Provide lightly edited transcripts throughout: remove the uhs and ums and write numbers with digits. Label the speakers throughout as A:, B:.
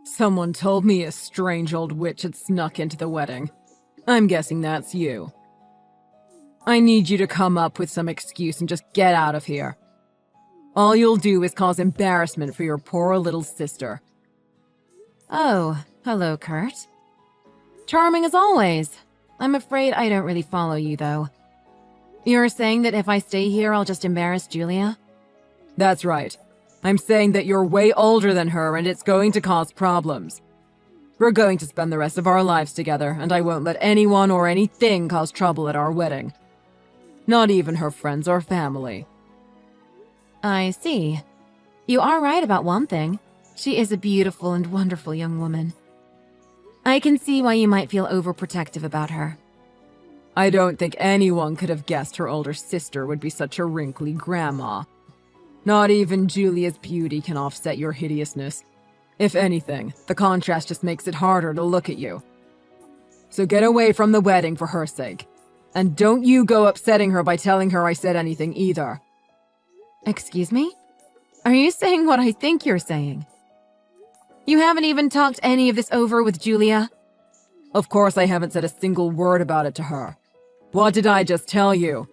A: Someone told me a strange old witch had snuck into the wedding. I'm guessing that's you. I need you to come up with some excuse and just get out of here. All you'll do is cause embarrassment for your poor little sister.
B: Oh, hello, Kurt. Charming as always. I'm afraid I don't really follow you, though. You're saying that if I stay here, I'll just embarrass Julia?
A: That's right. I'm saying that you're way older than her and it's going to cause problems. We're going to spend the rest of our lives together, and I won't let anyone or anything cause trouble at our wedding. Not even her friends or family.
B: I see. You are right about one thing. She is a beautiful and wonderful young woman. I can see why you might feel overprotective about her.
A: I don't think anyone could have guessed her older sister would be such a wrinkly grandma. Not even Julia's beauty can offset your hideousness. If anything, the contrast just makes it harder to look at you. So get away from the wedding for her sake. And don't you go upsetting her by telling her I said anything either.
B: Excuse me? Are you saying what I think you're saying? You haven't even talked any of this over with Julia?
A: Of course I haven't said a single word about it to her. What did I just tell you?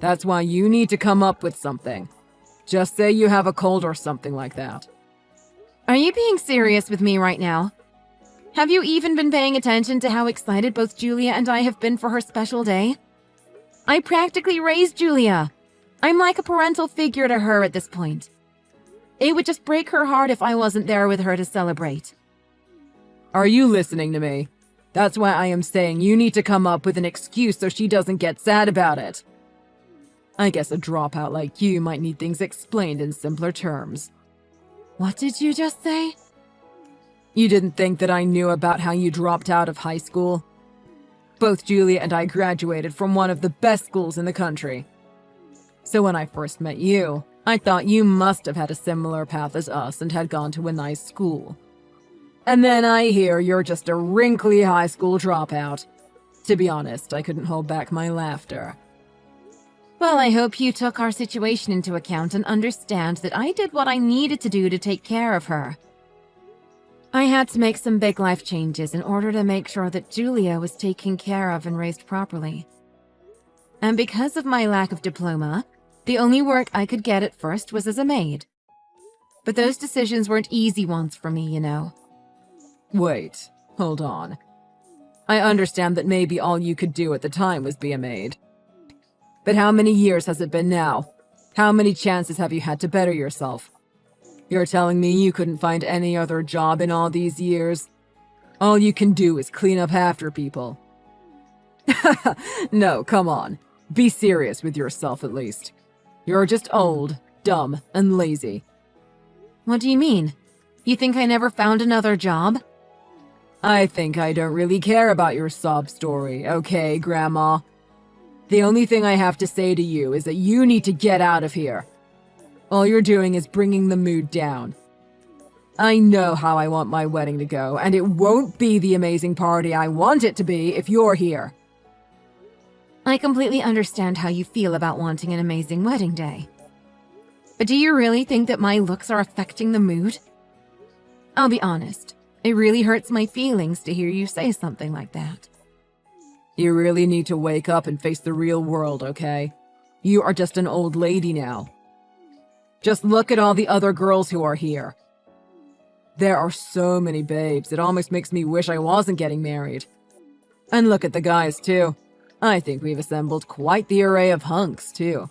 A: That's why you need to come up with something. Just say you have a cold or something like that.
B: Are you being serious with me right now? Have you even been paying attention to how excited both Julia and I have been for her special day? I practically raised Julia. I'm like a parental figure to her at this point. It would just break her heart if I wasn't there with her to celebrate.
A: Are you listening to me? That's why I am saying you need to come up with an excuse so she doesn't get sad about it. I guess a dropout like you might need things explained in simpler terms.
B: What did you just say?
A: You didn't think that I knew about how you dropped out of high school? Both Julia and I graduated from one of the best schools in the country. So when I first met you, I thought you must have had a similar path as us and had gone to a nice school. And then I hear you're just a wrinkly high school dropout. To be honest, I couldn't hold back my laughter.
B: Well, I hope you took our situation into account and understand that I did what I needed to do to take care of her. I had to make some big life changes in order to make sure that Julia was taken care of and raised properly. And because of my lack of diploma, the only work I could get at first was as a maid. But those decisions weren't easy ones for me, you know.
A: Wait, hold on. I understand that maybe all you could do at the time was be a maid. But how many years has it been now? How many chances have you had to better yourself? You're telling me you couldn't find any other job in all these years? All you can do is clean up after people. No, come on. Be serious with yourself at least. You're just old, dumb, and lazy.
B: What do you mean? You think I never found another job?
A: I think I don't really care about your sob story, okay, Grandma? The only thing I have to say to you is that you need to get out of here. All you're doing is bringing the mood down. I know how I want my wedding to go, and it won't be the amazing party I want it to be if you're here.
B: I completely understand how you feel about wanting an amazing wedding day. But do you really think that my looks are affecting the mood? I'll be honest, it really hurts my feelings to hear you say something like that.
A: You really need to wake up and face the real world, okay? You are just an old lady now. Just look at all the other girls who are here. There are so many babes, it almost makes me wish I wasn't getting married. And look at the guys, too. I think we've assembled quite the array of hunks, too.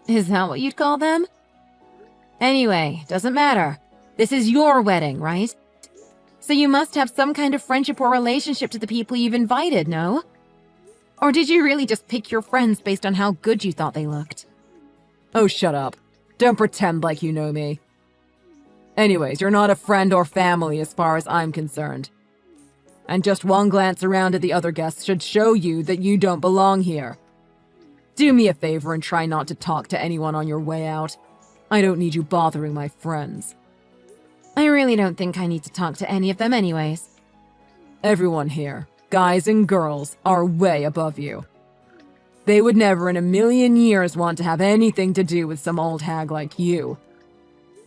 B: Is that what you'd call them? Anyway, doesn't matter. This is your wedding, right? So you must have some kind of friendship or relationship to the people you've invited, no? Or did you really just pick your friends based on how good you thought they looked?
A: Oh, shut up. Don't pretend like you know me. Anyways, you're not a friend or family as far as I'm concerned. And just one glance around at the other guests should show you that you don't belong here. Do me a favor and try not to talk to anyone on your way out. I don't need you bothering my friends.
B: I really don't think I need to talk to any of them anyways.
A: Everyone here, guys and girls, are way above you. They would never in a million years want to have anything to do with some old hag like you.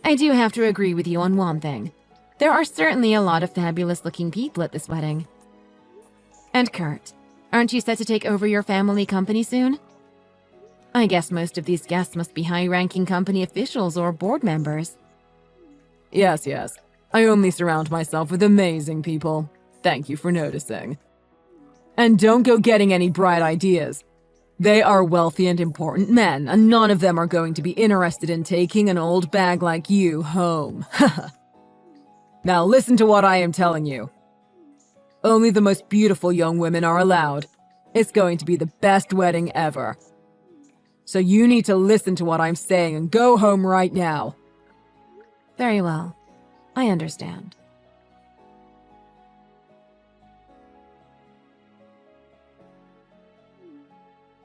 B: I do have to agree with you on one thing. There are certainly a lot of fabulous-looking people at this wedding. And Kurt, aren't you set to take over your family company soon? I guess most of these guests must be high-ranking company officials or board members.
A: Yes. I only surround myself with amazing people. Thank you for noticing. And don't go getting any bright ideas. They are wealthy and important men, and none of them are going to be interested in taking an old bag like you home. Now listen to what I am telling you. Only the most beautiful young women are allowed. It's going to be the best wedding ever. So you need to listen to what I'm saying and go home right now.
B: Very well. I understand.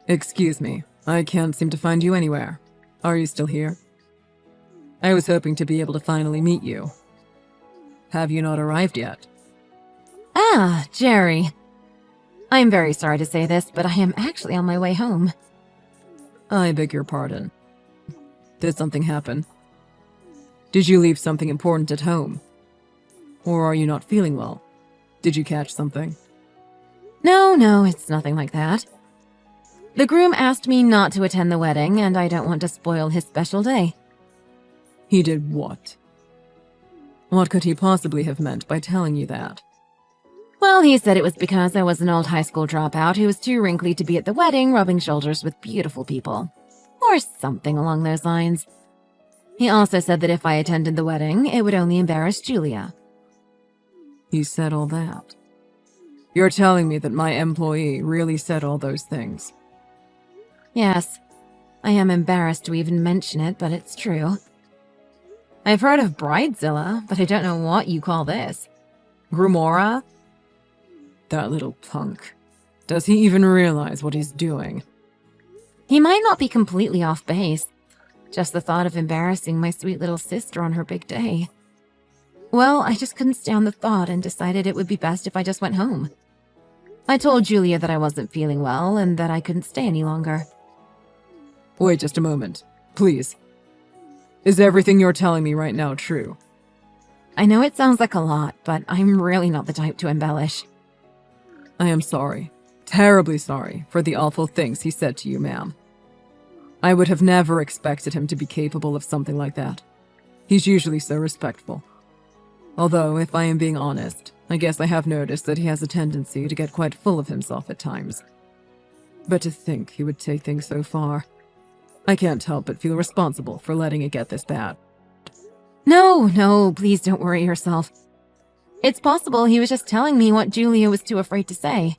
A: Excuse me, I can't seem to find you anywhere. Are you still here? I was hoping to be able to finally meet you. Have you not arrived yet?
B: Ah, Jerry. I'm very sorry to say this, but I am actually on my way home.
A: I beg your pardon. Did something happen? Did you leave something important at home? Or are you not feeling well? Did you catch something?
B: No, it's nothing like that. The groom asked me not to attend the wedding, and I don't want to spoil his special day.
A: He did what? What could he possibly have meant by telling you that?
B: Well, he said it was because I was an old high school dropout who was too wrinkly to be at the wedding rubbing shoulders with beautiful people. Or something along those lines. He also said that if I attended the wedding, it would only embarrass Julia.
A: He said all that? You're telling me that my employee really said all those things?
B: Yes. I am embarrassed to even mention it, but it's true. I've heard of Bridezilla, but I don't know what you call this.
A: Grumora? That little punk. Does he even realize what he's doing?
B: He might not be completely off base. Just the thought of embarrassing my sweet little sister on her big day. Well, I just couldn't stand the thought and decided it would be best if I just went home. I told Julia that I wasn't feeling well and that I couldn't stay any longer.
A: Wait just a moment, please. Is everything you're telling me right now true?
B: I know it sounds like a lot, but I'm really not the type to embellish.
A: I am sorry, terribly sorry, for the awful things he said to you, ma'am. I would have never expected him to be capable of something like that. He's usually so respectful. Although, if I am being honest, I guess I have noticed that he has a tendency to get quite full of himself at times. But to think he would take things so far, I can't help but feel responsible for letting it get this bad.
B: No, please don't worry yourself. It's possible he was just telling me what Julia was too afraid to say.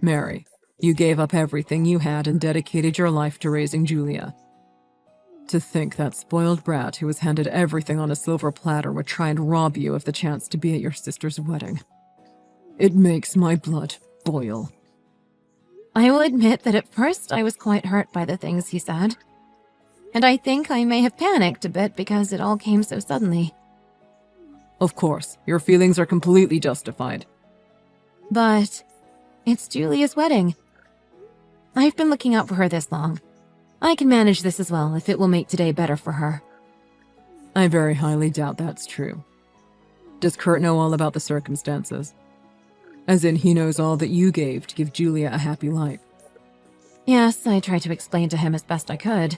A: Mary, you gave up everything you had and dedicated your life to raising Julia. To think that spoiled brat who was handed everything on a silver platter would try and rob you of the chance to be at your sister's wedding. It makes my blood boil.
B: I will admit that at first I was quite hurt by the things he said. And I think I may have panicked a bit because it all came so suddenly.
A: Of course, your feelings are completely justified.
B: But it's Julia's wedding. I've been looking out for her this long. I can manage this as well if it will make today better for her.
A: I very highly doubt that's true. Does Kurt know all about the circumstances? As in, he knows all that you gave to give Julia a happy life.
B: Yes, I tried to explain to him as best I could.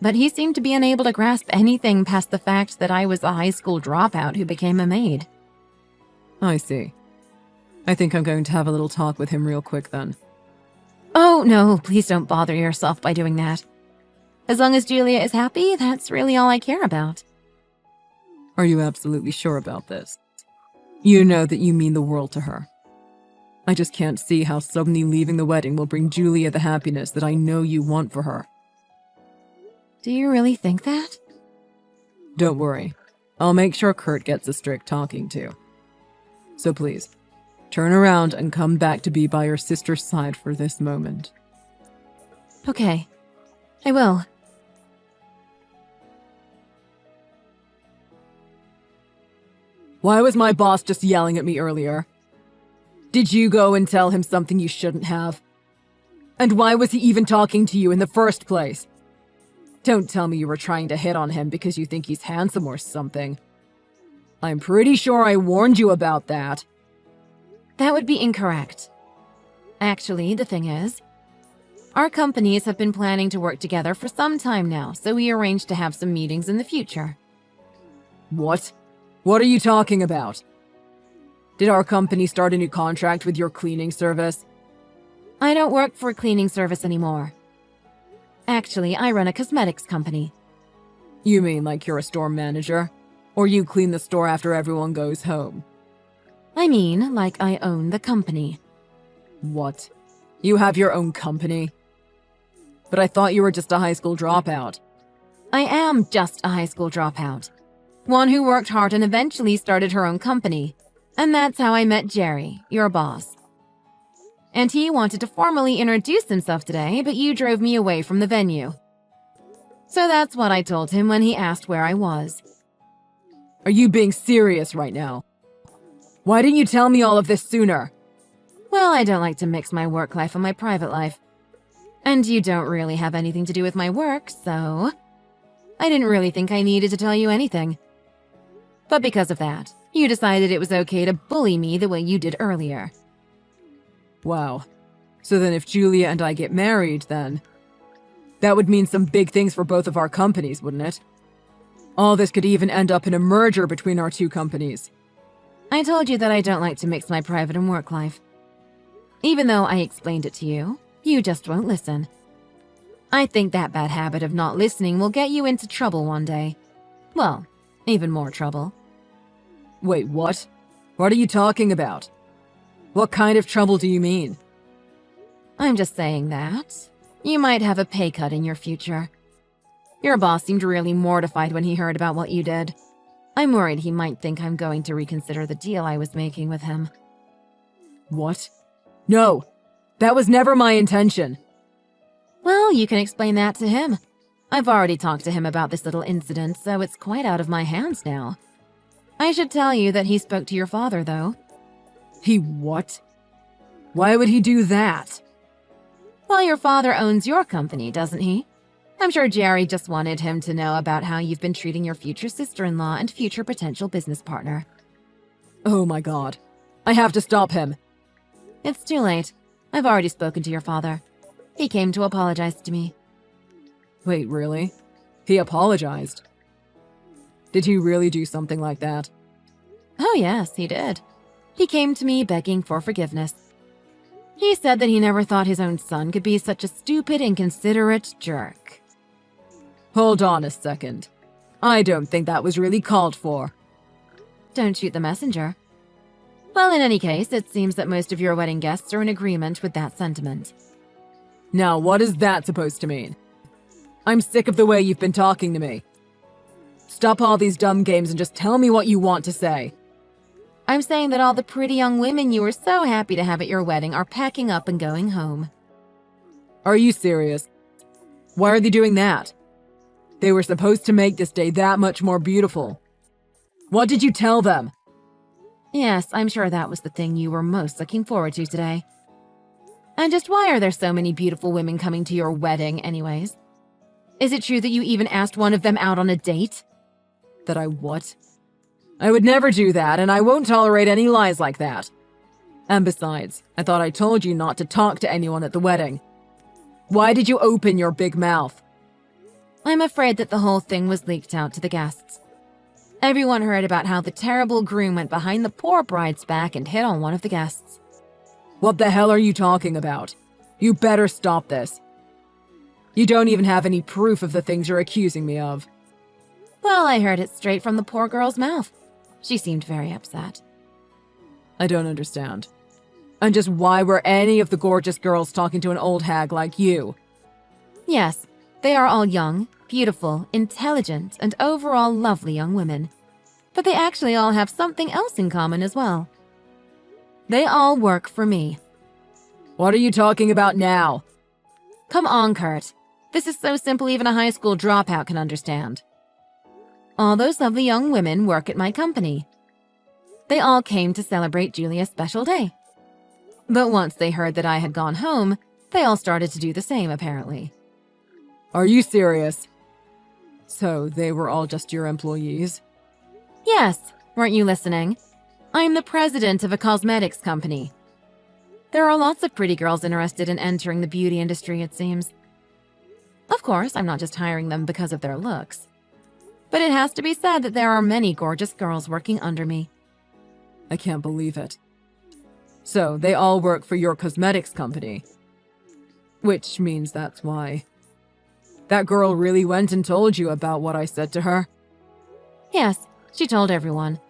B: But he seemed to be unable to grasp anything past the fact that I was a high school dropout who became a maid.
A: I see. I think I'm going to have a little talk with him real quick then.
B: Oh, no, please don't bother yourself by doing that. As long as Julia is happy, that's really all I care about.
A: Are you absolutely sure about this? You know that you mean the world to her. I just can't see how suddenly leaving the wedding will bring Julia the happiness that I know you want for her.
B: Do you really think that?
A: Don't worry. I'll make sure Kurt gets a strict talking to. So please, turn around and come back to be by your sister's side for this moment.
B: Okay, I will.
A: Why was my boss just yelling at me earlier? Did you go and tell him something you shouldn't have? And why was he even talking to you in the first place? Don't tell me you were trying to hit on him because you think he's handsome or something. I'm pretty sure I warned you about that.
B: That would be incorrect. Actually, the thing is, our companies have been planning to work together for some time now, so we arranged to have some meetings in the future.
A: What? What are you talking about? Did our company start a new contract with your cleaning service?
B: I don't work for a cleaning service anymore. Actually, I run a cosmetics company.
A: You mean like you're a store manager? Or you clean the store after everyone goes home?
B: I mean, like I own the company.
A: What? You have your own company? But I thought you were just a high school dropout.
B: I am just a high school dropout. One who worked hard and eventually started her own company. And that's how I met Jerry, your boss. And he wanted to formally introduce himself today, but you drove me away from the venue. So that's what I told him when he asked where I was.
A: Are you being serious right now? Why didn't you tell me all of this sooner?
B: Well, I don't like to mix my work life and my private life. And you don't really have anything to do with my work, so I didn't really think I needed to tell you anything. But because of that, you decided it was okay to bully me the way you did earlier.
A: Wow. So then if Julia and I get married, then that would mean some big things for both of our companies, wouldn't it? All this could even end up in a merger between our two companies.
B: I told you that I don't like to mix my private and work life. Even though I explained it to you, you just won't listen. I think that bad habit of not listening will get you into trouble one day. Well, even more trouble.
A: Wait, what? What are you talking about? What kind of trouble do you mean?
B: I'm just saying that you might have a pay cut in your future. Your boss seemed really mortified when he heard about what you did. I'm worried he might think I'm going to reconsider the deal I was making with him.
A: What? No, that was never my intention.
B: Well, you can explain that to him. I've already talked to him about this little incident, so it's quite out of my hands now. I should tell you that he spoke to your father, though.
A: He what? Why would he do that?
B: Well, your father owns your company, doesn't he? I'm sure Jerry just wanted him to know about how you've been treating your future sister-in-law and future potential business partner.
A: Oh my god. I have to stop him.
B: It's too late. I've already spoken to your father. He came to apologize to me.
A: Wait, really? He apologized? Did he really do something like that?
B: Oh yes, he did. He came to me begging for forgiveness. He said that he never thought his own son could be such a stupid, inconsiderate jerk.
A: Hold on a second. I don't think that was really called for.
B: Don't shoot the messenger. Well, in any case, it seems that most of your wedding guests are in agreement with that sentiment.
A: Now, what is that supposed to mean? I'm sick of the way you've been talking to me. Stop all these dumb games and just tell me what you want to say.
B: I'm saying that all the pretty young women you were so happy to have at your wedding are packing up and going home.
A: Are you serious? Why are they doing that? They were supposed to make this day that much more beautiful. What did you tell them?
B: Yes, I'm sure that was the thing you were most looking forward to today. And just why are there so many beautiful women coming to your wedding anyways? Is it true that you even asked one of them out on a date?
A: That I what? I would never do that, and I won't tolerate any lies like that. And besides, I thought I told you not to talk to anyone at the wedding. Why did you open your big mouth?
B: I'm afraid that the whole thing was leaked out to the guests. Everyone heard about how the terrible groom went behind the poor bride's back and hit on one of the guests.
A: What the hell are you talking about? You better stop this. You don't even have any proof of the things you're accusing me of.
B: Well, I heard it straight from the poor girl's mouth. She seemed very upset.
A: I don't understand. And just why were any of the gorgeous girls talking to an old hag like you?
B: Yes, they are all young, beautiful, intelligent, and overall lovely young women. But they actually all have something else in common as well. They all work for me.
A: What are you talking about now?
B: Come on, Kurt. This is so simple even a high school dropout can understand. All those lovely young women work at my company. They all came to celebrate Julia's special day. But once they heard that I had gone home, they all started to do the same, apparently.
A: Are you serious? So they were all just your employees?
B: Yes, Weren't you listening? I'm the president of a cosmetics company. There are lots of pretty girls interested in entering the beauty industry, it seems. Of course, I'm not just hiring them because of their looks. But it has to be said that there are many gorgeous girls working under me.
A: I can't believe it. So, they all work for your cosmetics company. Which means that's why. That girl really went and told you about what I said to her?
B: Yes, she told everyone.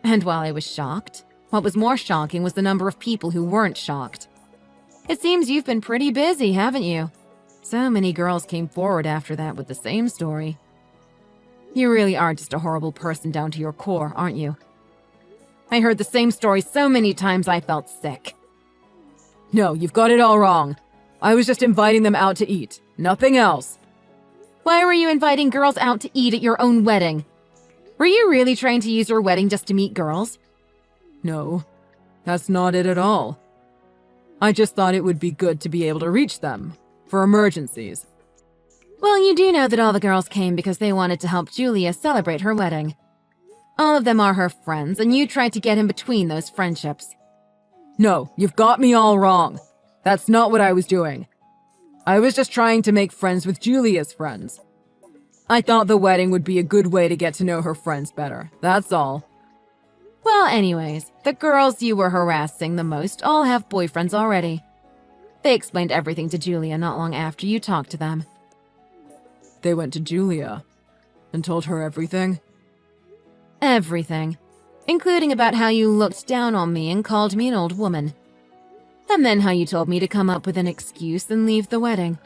B: And while I was shocked, what was more shocking was the number of people who weren't shocked. It seems you've been pretty busy, haven't you? So many girls came forward after that with the same story. You really are just a horrible person down to your core, aren't you? I heard the same story so many times I felt sick.
A: No, you've got it all wrong. I was just inviting them out to eat. Nothing else.
B: Why were you inviting girls out to eat at your own wedding? Were you really trying to use your wedding just to meet girls?
A: No, that's not it at all. I just thought it would be good to be able to reach them, for emergencies.
B: Well, you do know that all the girls came because they wanted to help Julia celebrate her wedding. All of them are her friends, and you tried to get in between those friendships.
A: No, you've got me all wrong. That's not what I was doing. I was just trying to make friends with Julia's friends. I thought the wedding would be a good way to get to know her friends better, that's all.
B: Well, anyways, the girls you were harassing the most all have boyfriends already. They explained everything to Julia not long after you talked to them.
A: They went to Julia and told her everything?
B: Everything. Including about how you looked down on me and called me an old woman. And then how you told me to come up with an excuse and leave the wedding.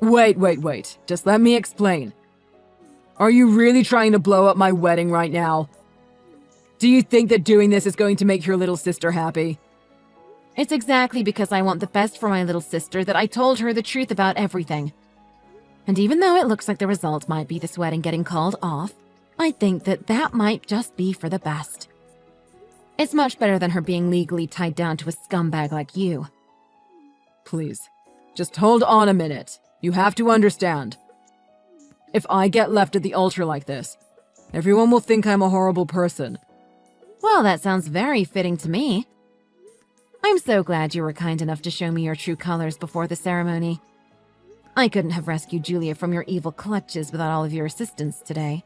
A: Wait. Just let me explain. Are you really trying to blow up my wedding right now? Do you think that doing this is going to make your little sister happy?
B: It's exactly because I want the best for my little sister that I told her the truth about everything. And even though it looks like the result might be this wedding getting called off, I think that might just be for the best. It's much better than her being legally tied down to a scumbag like you.
A: Please, just hold on a minute. You have to understand. If I get left at the altar like this, everyone will think I'm a horrible person.
B: Well, that sounds very fitting to me. I'm so glad you were kind enough to show me your true colors before the ceremony. I couldn't have rescued Julia from your evil clutches without all of your assistance today.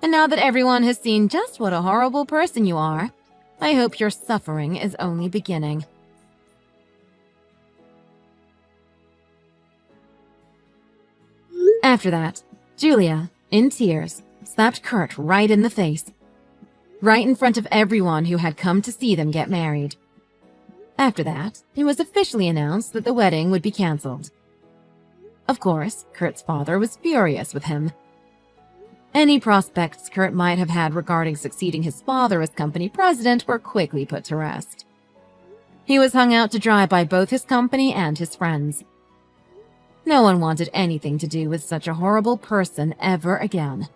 B: And now that everyone has seen just what a horrible person you are, I hope your suffering is only beginning. After that, Julia, in tears, slapped Kurt right in the face. Right in front of everyone who had come to see them get married. After that, it was officially announced that the wedding would be cancelled. Of course, Kurt's father was furious with him. Any prospects Kurt might have had regarding succeeding his father as company president were quickly put to rest. He was hung out to dry by both his company and his friends. No one wanted anything to do with such a horrible person ever again.